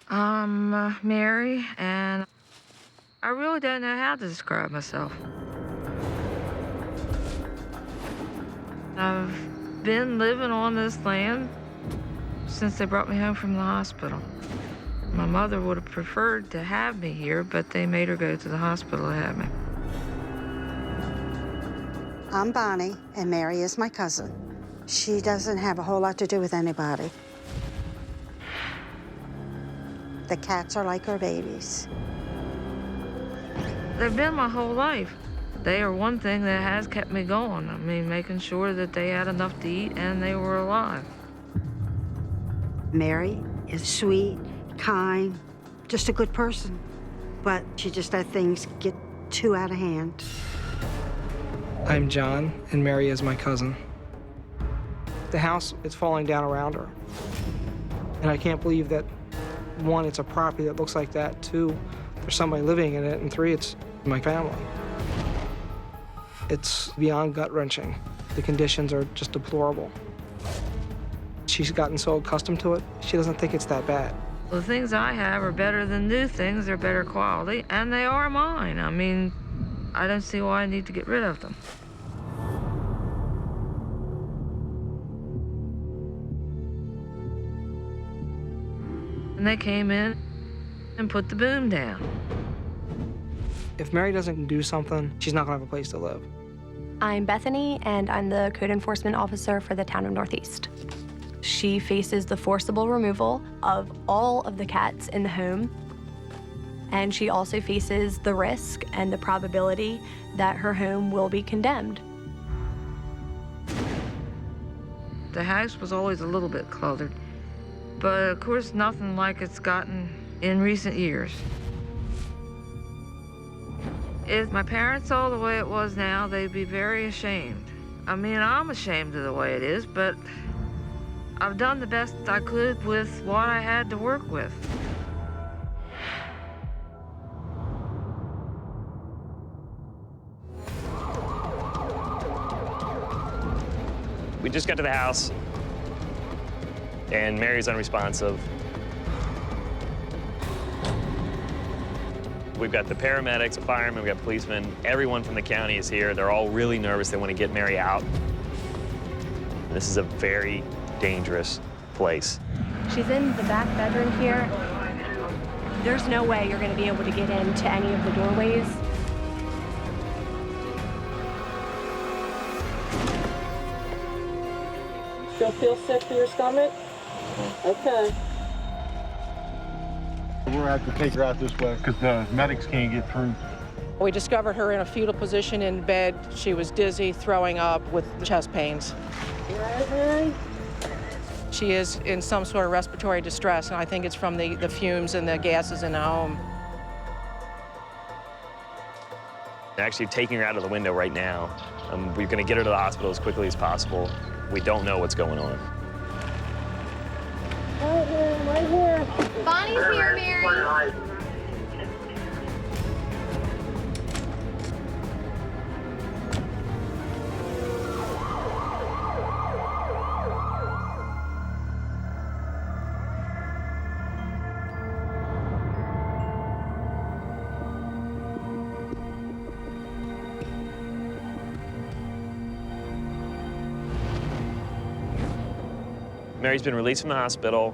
I'm Mary, and I really don't know how to describe myself. I've been living on this land since they brought me home from the hospital. My mother would have preferred to have me here, but they made her go to the hospital to have me. I'm Bonnie, and Mary is my cousin. She doesn't have a whole lot to do with anybody. The cats are like our babies. They've been my whole life. They are one thing that has kept me going. I mean, making sure that they had enough to eat and they were alive. Mary is sweet, kind, just a good person. But she just let things get too out of hand. I'm John, and Mary is my cousin. The house is falling down around her. And I can't believe that, one, it's a property that looks like that. Two, there's somebody living in it. And three, it's my family. It's beyond gut-wrenching. The conditions are just deplorable. She's gotten so accustomed to it, she doesn't think it's that bad. The things I have are better than new things. They're better quality, and they are mine. I mean, I don't see why I need to get rid of them. And they came in and put the boom down. If Mary doesn't do something, she's not gonna have a place to live. I'm Bethany, and I'm the code enforcement officer for the town of Northeast. She faces the forcible removal of all of the cats in the home, and she also faces the risk and the probability that her home will be condemned. The house was always a little bit cluttered, but of course nothing like it's gotten in recent years. If my parents saw the way it was now, they'd be very ashamed. I mean, I'm ashamed of the way it is, but I've done the best I could with what I had to work with. We just got to the house, and Mary's unresponsive. We've got the paramedics, the firemen, we've got policemen. Everyone from the county is here. They're all really nervous. They want to get Mary out. This is a very dangerous place. She's in the back bedroom here. There's no way you're going to be able to get into any of the doorways. Still feel sick to your stomach? Okay. We're gonna have to take her out this way because the medics can't get through. We discovered her in a fetal position in bed. She was dizzy, throwing up with chest pains. She is in some sort of respiratory distress, and I think it's from the fumes and the gases in the home. They're actually taking her out of the window right now. We're gonna get her to the hospital as quickly as possible. We don't know what's going on. Right here. Bonnie's here, Mary. Mary's been released from the hospital.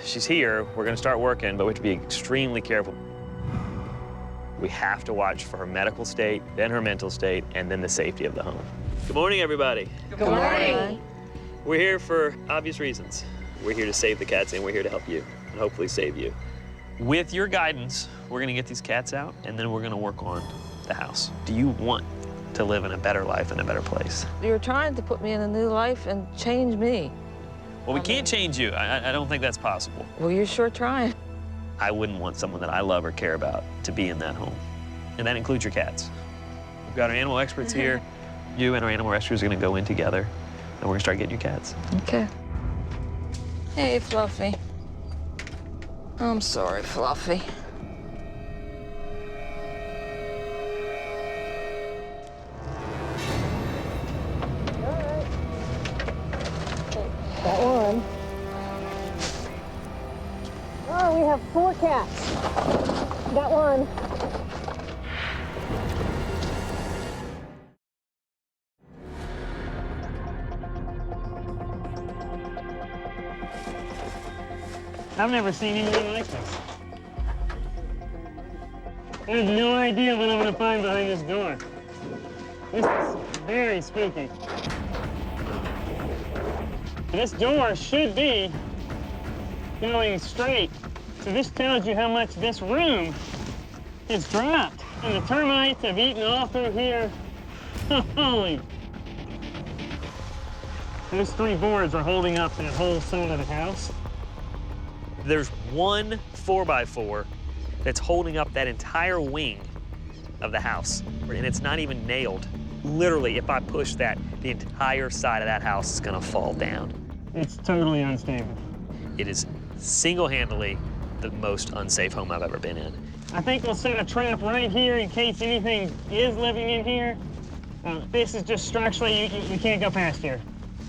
She's here. We're going to start working, but we have to be extremely careful. We have to watch for her medical state, then her mental state, and then the safety of the home. Good morning, everybody. Good morning. We're here for obvious reasons. We're here to save the cats, and we're here to help you, and hopefully save you. With your guidance, we're going to get these cats out, and then we're going to work on the house. Do you want to live in a better life in a better place? You're trying to put me in a new life and change me. Well, we can't change you. I don't think that's possible. Well, you're sure trying. I wouldn't want someone that I love or care about to be in that home. And that includes your cats. We've got our animal experts here. You and our animal rescuers are gonna go in together, and we're gonna start getting your cats. Okay. Hey, Fluffy. I'm sorry, Fluffy. That one. Oh, we have 4 cats. Got one. I've never seen anything like this. I have no idea what I'm gonna find behind this door. This is very spooky. This door should be going straight. So this tells you how much this room is dropped. And the termites have eaten all through here. Holy. Those 3 boards are holding up that whole side of the house. There's one 4x4 that's holding up that entire wing of the house, and it's not even nailed. Literally, if I push that, the entire side of that house is gonna fall down. It's totally unstable. It is single-handedly the most unsafe home I've ever been in. I think we'll set a trap right here in case anything is living in here. This is just structurally, you can't go past here.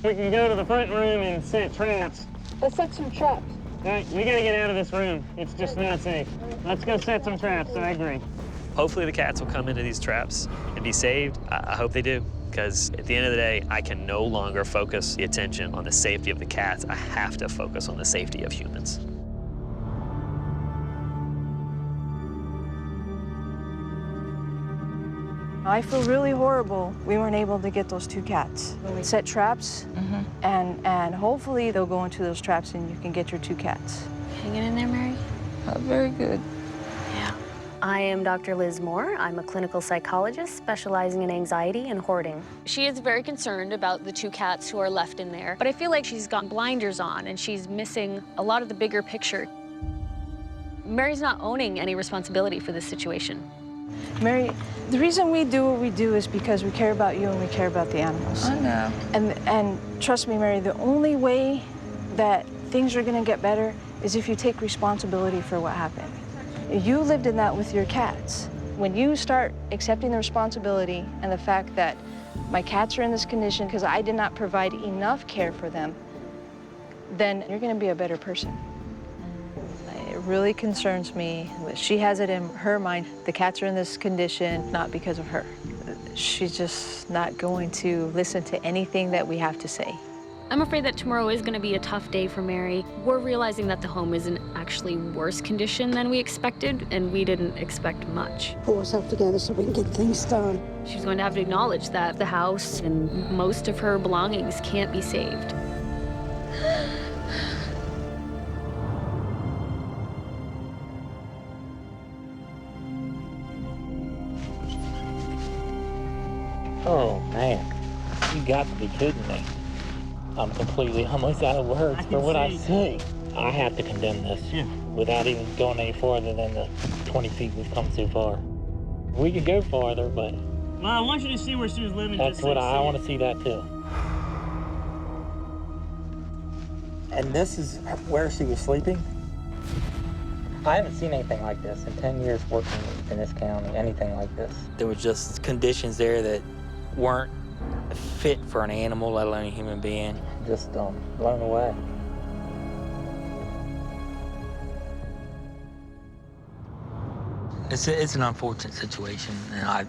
We can go to the front room and set traps. Let's set some traps. All right, we gotta get out of this room. It's just not safe. Let's go set some traps, I agree. Hopefully the cats will come into these traps and be saved. I hope they do, because at the end of the day, I can no longer focus the attention on the safety of the cats. I have to focus on the safety of humans. I feel really horrible. We weren't able to get those 2 cats. We set traps, and hopefully they'll go into those traps and you can get your 2 cats. Hanging in there, Mary? Very good. Yeah. I am Dr. Liz Moore. I'm a clinical psychologist specializing in anxiety and hoarding. She is very concerned about the 2 cats who are left in there, but I feel like she's got blinders on and she's missing a lot of the bigger picture. Mary's not owning any responsibility for this situation. Mary, the reason we do what we do is because we care about you and we care about the animals. I know. And trust me, Mary, the only way that things are gonna get better is if you take responsibility for what happened. You lived in that with your cats. When you start accepting the responsibility and the fact that my cats are in this condition because I did not provide enough care for them, then you're gonna be a better person. It really concerns me. She has it in her mind, the cats are in this condition not because of her. She's just not going to listen to anything that we have to say. I'm afraid that tomorrow is going to be a tough day for Mary. We're realizing that the home is in actually worse condition than we expected, and we didn't expect much. Pull ourselves together so we can get things done. She's going to have to acknowledge that the house and most of her belongings can't be saved. Oh, man. You got to be kidding me. I'm completely almost out of words for what I see. I have to condemn this without even going any farther than the 20 feet we've come so far. We could go farther, but... Well, I want you to see where she was living. That's what I want to see that too. And this is where she was sleeping? I haven't seen anything like this in 10 years working in this county, anything like this. There was just conditions there that weren't fit for an animal, let alone a human being. Just blown away. It's an unfortunate situation, and I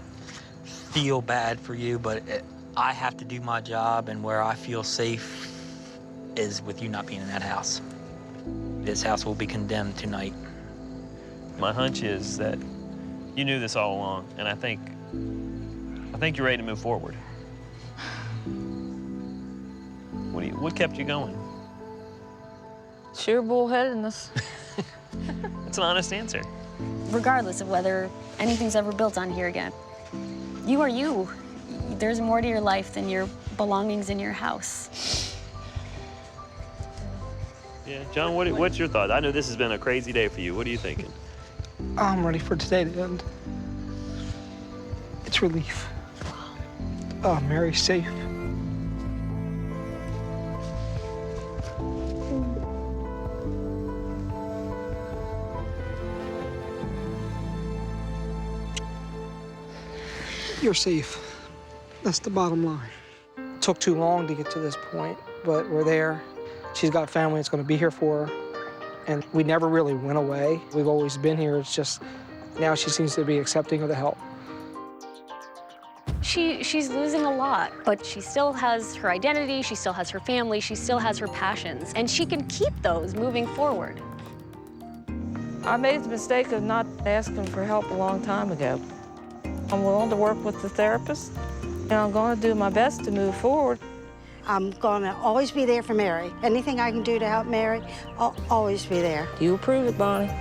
feel bad for you, but I have to do my job, and where I feel safe is with you not being in that house. This house will be condemned tonight. My hunch is that you knew this all along, and I think you're ready to move forward. What kept you going? Sheer bullheadedness. It's an honest answer. Regardless of whether anything's ever built on here again, you are you. There's more to your life than your belongings in your house. Yeah, John, what's your thought? I know this has been a crazy day for you. What are you thinking? I'm ready for today to end. It's relief. Oh, Mary's safe. You're safe. That's the bottom line. It took too long to get to this point, but we're there. She's got family that's going to be here for her. and we never really went away. We've always been here. It's just now she seems to be accepting of the help. She's losing a lot, but she still has her identity, she still has her family, she still has her passions, and she can keep those moving forward. I made the mistake of not asking for help a long time ago. I'm willing to work with the therapist, and I'm going to do my best to move forward. I'm going to always be there for Mary. Anything I can do to help Mary, I'll always be there. You approve it, Bonnie?